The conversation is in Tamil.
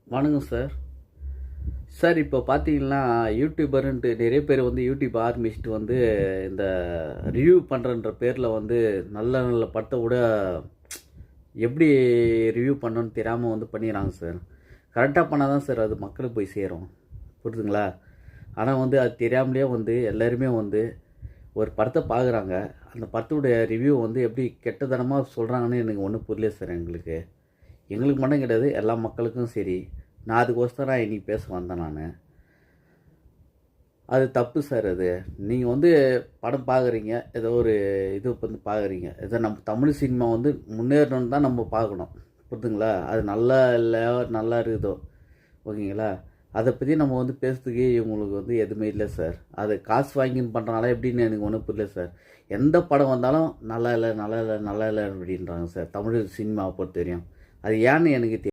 வணக்கம் சார். சார் இப்போ பார்த்தீங்கன்னா, யூடியூபருன்ட்டு நிறைய பேர் வந்து யூடியூப் ஆரம்பிச்சுட்டு வந்து இந்த ரிவ்யூ பண்ணுறன்ற பேரில் வந்து நல்ல நல்ல படத்தை கூட எப்படி ரிவ்யூ பண்ணணும்னு தெரியாமல் வந்து பண்ணிடுறாங்க சார். கரெக்டாக பண்ணால் தான் சார் அது மக்களுக்கு போய் சேரும். புரியுதுங்களா? ஆனால் வந்து அது தெரியாமலே வந்து எல்லாருமே வந்து ஒரு படத்தை பார்க்குறாங்க. அந்த படத்துடைய ரிவ்யூ வந்து எப்படி கெட்டத்தனமாக சொல்கிறாங்கன்னு எனக்கு ஒன்றும் புரியல சார் எங்களுக்கு. எங்களுக்கு மட்டும் கிடையாது, எல்லா மக்களுக்கும் சரி. நான் அதுக்கோசரம் இன்றைக்கி பேச வந்தேன் நான். அது தப்பு சார் அது. நீங்கள் வந்து படம் பார்க்குறீங்க, ஏதோ ஒரு இது வந்து பார்க்குறீங்க. ஏதோ நம்ம தமிழ் சினிமா வந்து முன்னேறணுன்னு தான் நம்ம பார்க்கணும். புரியுதுங்களா? அது நல்லா இல்லை, நல்லா இருக்குதோ, ஓகேங்களா? அதை பற்றி நம்ம வந்து பேசுறதுக்கே இவங்களுக்கு வந்து எதுவுமே இல்லை சார். அது காசு வாங்கின்னு பண்ணுறனால எப்படின்னு எனக்கு ஒன்றும் புரியல சார். எந்த படம் வந்தாலும் நல்லா இல்லை, நல்லா இல்லை, நல்லா இல்லை அப்படின்றாங்க சார், தமிழ் சினிமாவை பொறுத்த வரையும். அது ஏன்னு எனக்கு